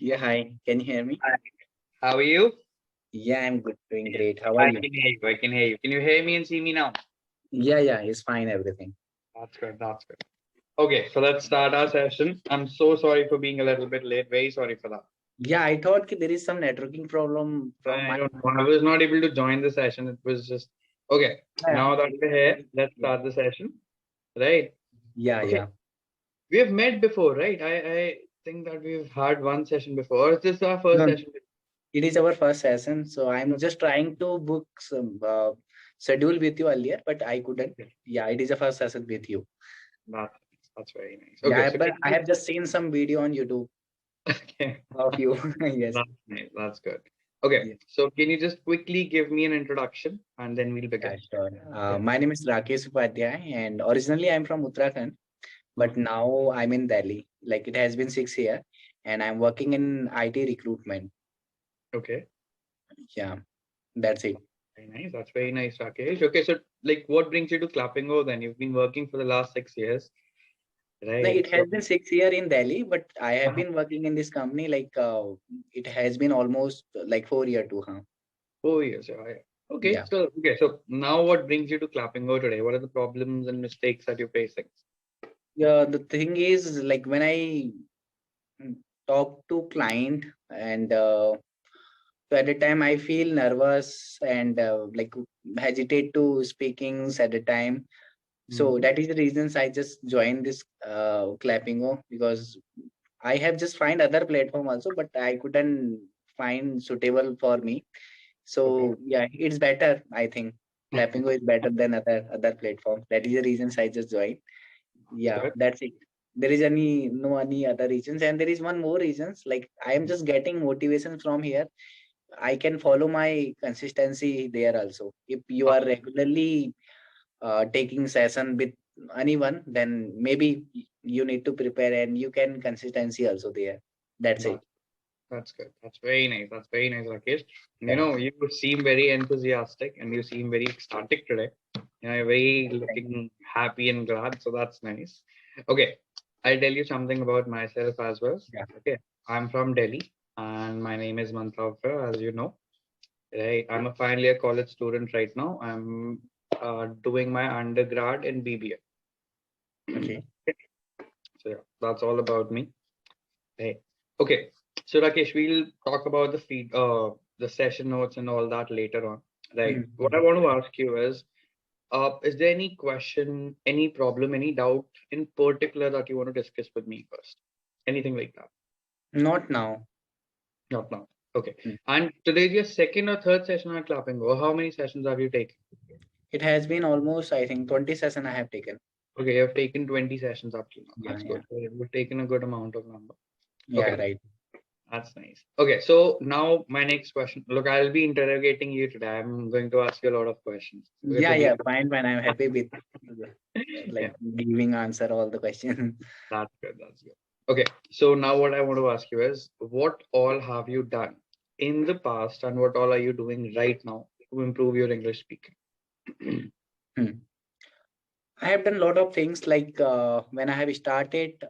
Yeah, hi. Can you hear me? Hi. How are you? Yeah, I'm good, doing Yes, great. How are I you? can hear you. I can hear you. Can you hear me and see me now? Yeah, it's fine, everything. That's good. That's good. Okay, so let's start our session. I'm so sorry for being a little bit late. Very sorry for that. Yeah, I thought there is some networking problem from I my don't know. I was not able to join the session. It was just okay. yeah, Now that we're here, let's yeah, start the session. Right. yeah, Okay. yeah. We have met before, right? I think that we've had one session before. Or is this our first No, session? it is our first session, so I'm just trying to book some schedule with you earlier, but I couldn't. Okay. Yeah, it is a first session with you. That's that's very nice. Okay, Yeah, so but can I you have just seen some video on YouTube okay. of you. Yes. That's nice. That's good. Okay, Yeah, so can you just quickly give me an introduction and then we'll yeah, begin? sure. My name is Rakesh Upadhyay, and originally I'm from Uttarakhand. But Mhm. now I'm in Delhi. Like it has been 6 years, and I'm working in IT recruitment. Okay, Yeah, that's it. very nice. That's very nice, Rakesh. Okay, so like what brings you to Clapingo then? You've been working for the last 6 years, No, right? it So has been 6 years in Delhi, but I have been working in this company like it has been almost like 4 years too, huh? 4 years. Yeah, yeah. Okay, Yeah. so now what brings you to Clapingo today? What are the problems and mistakes that you're facing? Yeah, the thing is like when I mm, talk to client and so at the time I feel nervous and like hesitate to speakings at the time. So Hmm. that is the reasons I just joined this Clappingo because I have just find other platform also, but I couldn't find suitable for me. Okay. So yeah, it's better. I think Clappingo is better than other platform. That is the reasons I just joined. Yeah, Good. that's it. There is any other reasons, and there is one more reasons. Like I am just getting motivation from here. I can follow my consistency there also. If you are regularly taking session with anyone, then maybe you need to prepare and you can consistency also there. That's it. That, that's good. That's very nice. That's very nice, Rakesh. You Yeah. know, you seem very enthusiastic and you seem very ecstatic today. You know, you're very Thank you. looking happy and glad, so that's nice. Okay, I'll tell you something about myself as well. Yeah. Okay, I'm from Delhi and my name is Mantavya, as you know. Right, I'm a final year college student right now. I'm doing my undergrad in BBA. Okay. So yeah, that's all about me. Right. Okay. So Rakesh, we'll talk about the session notes and all that later on. Right. What I Mhm. want to ask you is there any question, any problem, any doubt in particular that you want to discuss with me first? Anything like that? Not now. Not now. Okay. Mm. And today's your second or third session at Clapping. Or how many sessions have you taken? It has been almost, I think, 20 session I have taken. Okay, you have taken 20 sessions up till now. Yeah, That's yeah. good. So you've taken a good amount of number. Yeah, Okay. right. That's nice. Okay, so now my next question. Look, I'll be interrogating you today. I'm going to ask you a lot of questions. Okay, Yeah, so be yeah, fine, fine. I'm happy with yeah, like giving answer all the questions. that's good. That's good. Okay, so now what I want to ask you is, what all have you done in the past, and what all are you doing right now to improve your English speaking? Hmm. I have done a lot of things like when I have started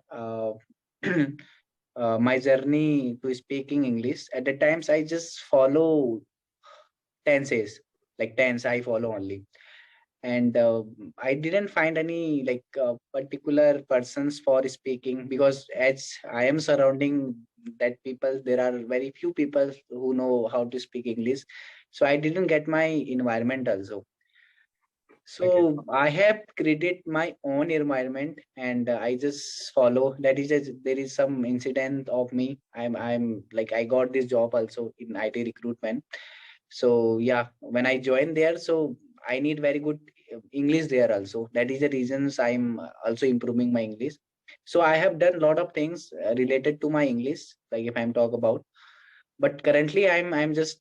my journey to speaking English. At the times, I just follow tenses, like tense. I follow only, and I didn't find any like particular persons for speaking because as I am surrounding that people, there are very few people who know how to speak English. So I didn't get my environment also. Okay. So I have created my own environment and I just follow. That is, there is some incident of me. I'm like I got this job also in IT recruitment. So yeah, when I joined there, so I need very good English there also. That is the reasons I'm also improving my English. So I have done a lot of things related to my English. Like if I'm talk about, but currently I'm just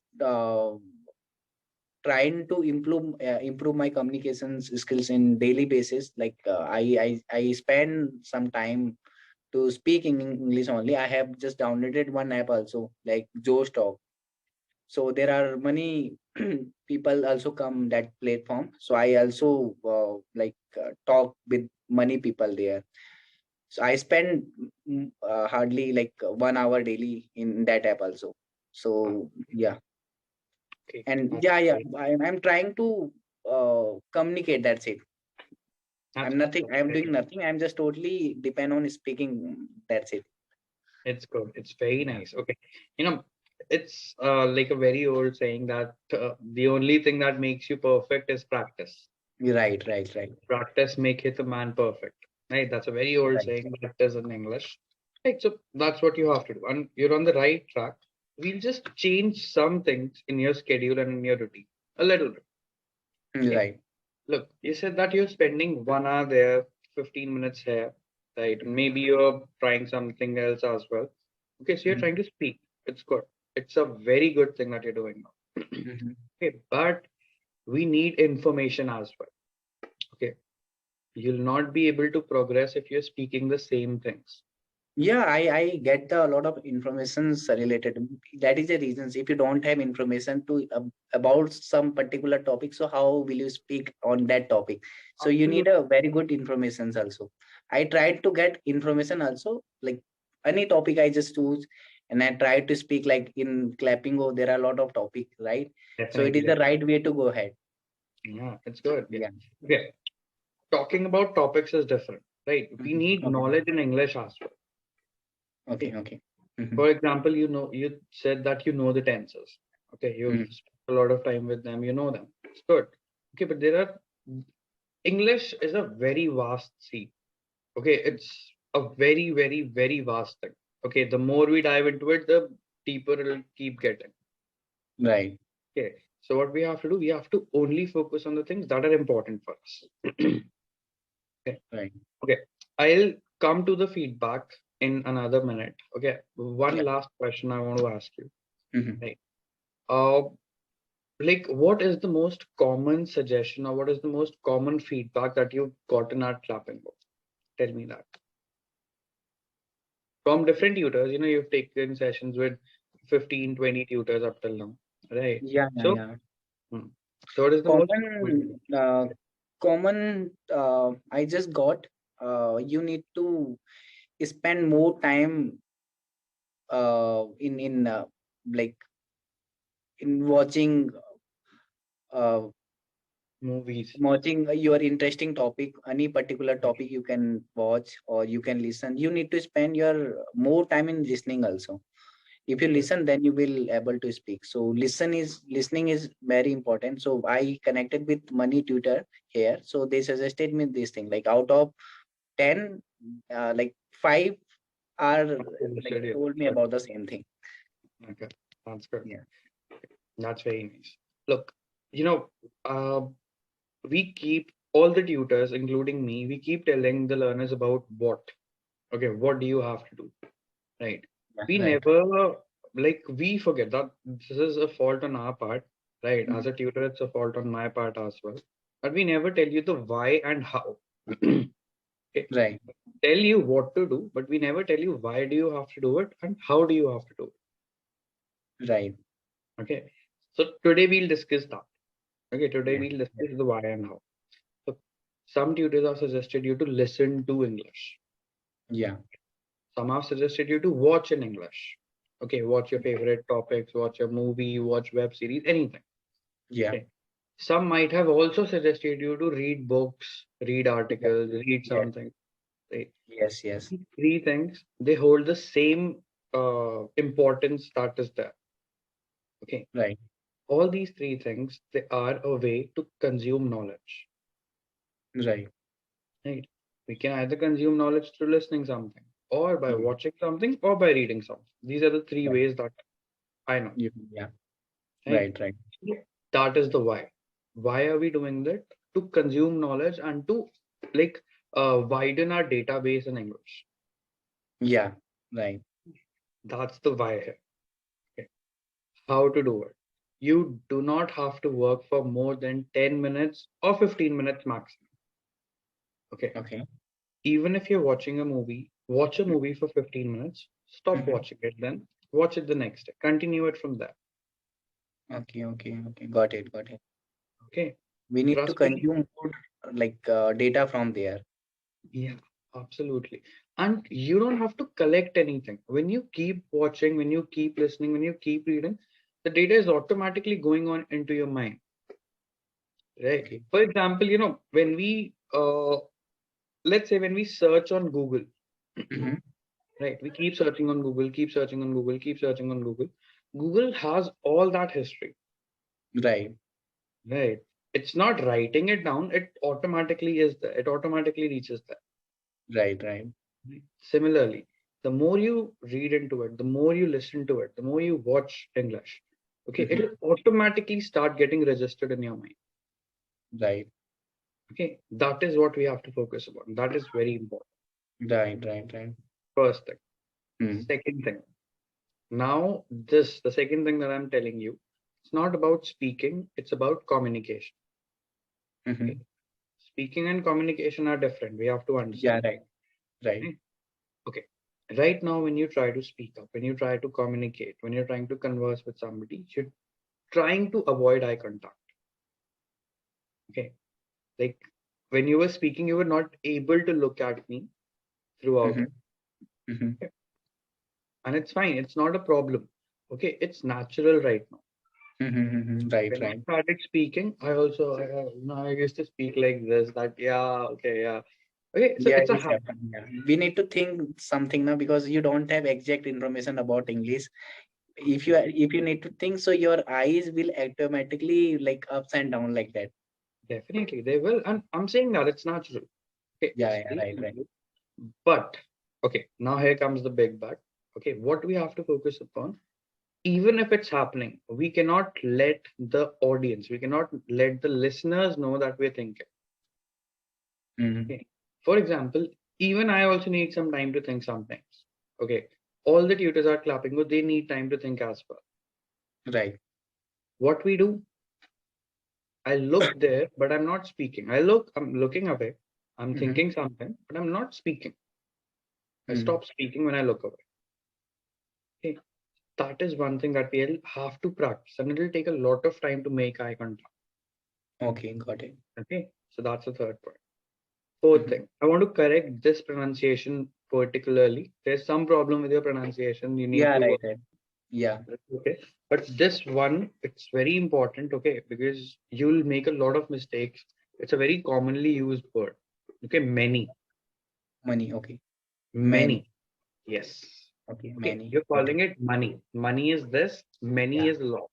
trying to improve my communications skills in daily basis like I spend some time to speak in English only. I have just downloaded one app also like Joe's Talk. So there are many people also come that platform, so I also talk with many people there. So I spend hardly like 1 hour daily in that app also. Uh, So yeah, Okay, and that's yeah, yeah, great. I'm trying to communicate. That's it. That's I'm nothing. I'm very doing nothing. I'm just totally depend on speaking. That's it. It's good. It's very Yeah. nice. Okay. You know, it's like a very old saying that the only thing that makes you perfect is practice. Right. Right. Right. Practice maketh a man perfect. Right? That's a very old Right. saying that is in English. Right. So that's what you have to do. And you're on the right track. We'll just change some things in your schedule and in your routine a little bit. Okay. Right. Look, you said that you're spending 1 hour there, 15 minutes here, right? And maybe you're trying something else as well. Okay, so you're Mhm. trying to speak. It's good. It's a very good thing that you're doing now. Mhm. Okay, but we need information as well. Okay, you'll not be able to progress if you're speaking the same things. Yeah, I get a lot of informations related. That is the reasons. If you don't have information to about some particular topic, so how will you speak on that topic? So you need Absolutely. a very good information also. I tried to get information also, like any topic I just choose, and I try to speak like in Clapingo. There are a lot of topic, right? So it Definitely, is the definitely. right way to go ahead. Yeah, it's good. Yeah. Yeah. Okay. Talking about topics is different, right? We Mhm. need Okay. knowledge in English as well. Okay. Okay. Okay. Mhm. For example, you said that you know the tenses. Okay, you've Mhm. spent a lot of time with them, you know them. It's good. Okay, but there are English is a very vast sea. Okay, it's a very, very, very vast thing. Okay, the more we dive into it, the deeper it'll keep getting. Right. Okay, so what we have to do, we have to only focus on the things that are important for us. Okay, Right. okay. I'll come to the feedback in another minute. Okay, one Yeah. last question I want to ask you. Mhm. Right. Uh, like what is the most common suggestion or what is the most common feedback that you've gotten at Clapingo? Tell me that. From different tutors, you've taken sessions with 15, 20 tutors up till now, right? Yeah. Yeah. So, Yeah. hmm, so what is the most common Common, I just got, you need to spend more time in like in uh, movies? watching your interesting topic, any particular Right. topic you can watch or you can listen. You need to spend your more time in listening also. If you Right. listen, then you will able to speak. So listening is very important. So I connected with money tutor here, so they suggested me this thing, like out of 10, like 5 are like Understood. told me Good. about the same thing. Okay. That's good. Yeah. That's very nice. Look, you know, uh, we keep all the tutors, including me, we keep telling the learners about what. Okay, what do you have to do? Right. Yeah, We right. never, like, we forget that this is a fault on our part, right? As Mhm. a tutor, it's a fault on my part as well. But we never tell you the why and how. Okay. Right. Tell you what to do, but we never tell you why do you have to do it and how do you have to do Right. it. Okay. So today we'll discuss that. Okay. Today Yeah. we'll Yeah. discuss the why and how. So some tutors have suggested you to listen to English. Yeah. Some have suggested you to watch in English. Okay, watch your favorite topics, watch a movie, watch web series, anything. Yeah. Okay. Some might have also suggested you to read books, read Yeah. articles, read Yeah. something. Right? Yes. Yes. These three things, they hold the same importance that is there. Okay. Right. All these three things, they are a way to consume knowledge. Right. Right? We can either consume knowledge through listening something, or by Yeah. watching something, or by reading something. These are the three Right. ways that I know. Yeah. Right? Right. Right. That is the why. Why are we doing that? To consume knowledge and to like widen our database in English. Yeah. Right. That's the why here. Okay. How to do it? You do not have to work for more than 10 minutes or 15 minutes maximum. Okay. Okay. Even if you're watching a movie, watch a movie for 15 minutes, stop Mhm. watching it, then watch it the next day. Continue it from there. Okay. Okay. Okay. Got it. Got it. Okay. We need to Trust me. consume more like data from there. Yeah, absolutely. And you don't have to collect anything. When you keep watching, when you keep listening, when you keep reading, the data is automatically going on into your mind, right? Okay. For example, when we let's say when we search on Google, Mm-hmm. right? We keep searching on Google, keep searching on Google, keep searching on Google. Google has all that history, Right. right? It's not writing it down, it automatically is there, it automatically reaches there. Right. Right. Right? Similarly, the more you read into it, the more you listen to it, the more you watch English, okay, Mm-hmm. it'll automatically start getting registered in your mind. Right. Okay, that is what we have to focus upon. That is very important. Right. Right. Right. First thing. Mm-hmm. Second thing. Now, the second thing that I'm telling you, it's not about speaking, it's about communication. Okay. Mm-hmm. Speaking and communication are different. We have to Yeah. understand. Right. Right. Right? Okay. Right now, when you try to speak up, when you try to communicate, when you're trying to converse with somebody, you're trying to avoid eye contact. Okay. Like when you were speaking, you were not able to look at me throughout Mm-hmm. it. Mm-hmm. Okay? And it's fine. It's not a problem. Okay. It's natural right now. Mm-hmm. Mm-hmm. Right. When I Right. started speaking, I also, I used to speak like this, that, yeah, okay, yeah. Okay. So Yeah, it's it a is habit. happening. Yeah. We need to think something now because you don't have exact information about English. If you need to think, so your eyes will automatically like ups and down like that. Definitely, they will. And I'm saying that it's natural. Okay. Yeah. It's Yeah. very Right. Right. natural. But, okay, now here comes the big but. Okay. What we have to focus upon, even if it's happening, we cannot let the audience, we cannot let the listeners know that we're thinking. Mm-hmm. Okay. For example, even I also need some time to think sometimes. Okay. All the tutors are Clapingo, they need time to think as well. Right. What we do, I look there, but I'm not speaking. I'm looking away. I'm Mm-hmm. thinking something, but I'm not speaking. I Mm-hmm. stop speaking when I look away. Okay. That is one thing that we'll have to practice, and it'll take a lot of time to make eye contact. Okay. Got it. Okay. So that's the third point. Fourth Mm-hmm. thing, I want to correct this pronunciation particularly. There's some problem with your pronunciation. You need Yeah. to Right. work. Right. Yeah. Okay. But this one, it's very important. Okay. Because you'll make a lot of mistakes. It's a very commonly used word. Okay. Many, Money. Okay. Many. many. Yes. Okay. Okay. Many. You're Got calling it. it money. Money is this, many Yeah. is lot.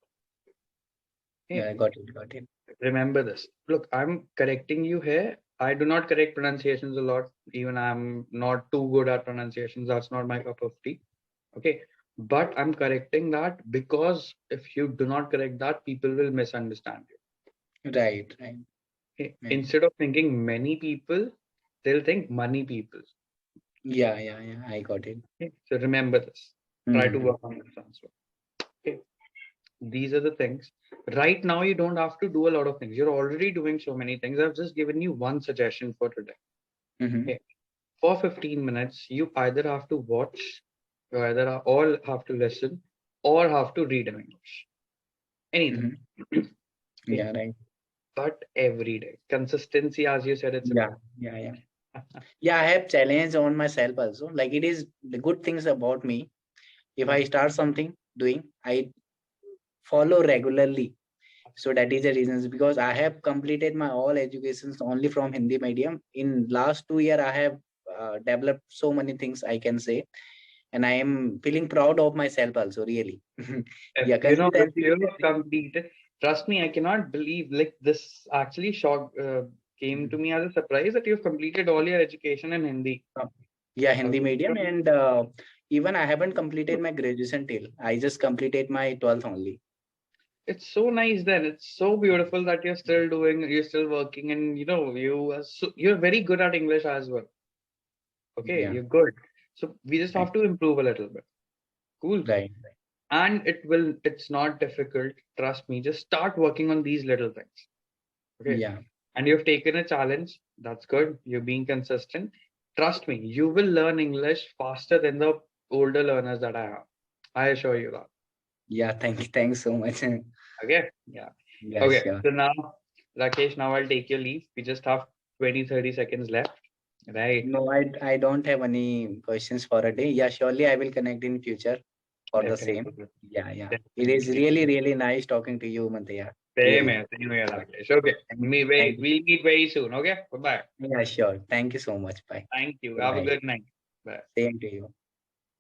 Okay. Yeah. Got it. Got it. Remember this. Look, I'm correcting you here. I do not correct pronunciations a lot. Even I'm not too good at pronunciations. That's not my cup of tea. Okay. But I'm correcting that because if you do not correct that, people will misunderstand you. Right. Right. Okay. Many. Instead of thinking many people, they'll think money people. Yeah. Yeah. Yeah. I got it. Okay. So remember this. Try to Mm-hmm. work on this as well. Okay. These are the things. Right now, you don't have to do a lot of things. You're already doing so many things. I've just given you one suggestion for today. Mm-hmm. Okay. For 15 minutes, you either have to watch, you either all have to listen, or have to read in English. Anything. Mm-hmm. Okay. Yeah. Right. But every day. Consistency, as you said, it's Yeah. important. Yeah. Yeah. Yeah. I have challenge on myself also. Like it is the good things about me. If I start something doing, I follow regularly. So that is the reasons because I have completed my all educations only from Hindi medium. In last 2 year, I have developed so many things I can say, and I am feeling proud of myself also. Really, yeah, If consistency. you have completed, trust me, I cannot believe like this actually came to me as a surprise that you've completed all your education in Hindi. Yeah, Hindi Okay. medium, and even I haven't completed my graduation till. I just completed my 12th only. It's so nice then. It's so beautiful that you're still working, and you're very good at English as well. Okay, Yeah, you're good. So we just right, have to improve a little bit. Cool. right. And it's not difficult. Trust me. Just start working on these little things. Okay. Yeah, And you've taken a challenge. That's good. You're being consistent. Trust me, you will learn English faster than the older learners that I have. I assure you that. yeah. Thanks so much. Okay. Yeah. Yeah, Okay. sure. So now, Rakesh, now I'll take your leave. We just have 20, 30 seconds left. right? No, I don't have any questions for a day. Yeah, surely I will connect in future for the same. Definitely, Yeah, yeah. It is definitely. really, really nice talking to you, Mantaya. Same Really. here, same here, Rakesh. Okay, Thank you. we'll meet very soon. Okay, bye bye. Yeah, sure. Thank you so much. Bye. Thank you. Have a Bye. good night. Bye. Same to you.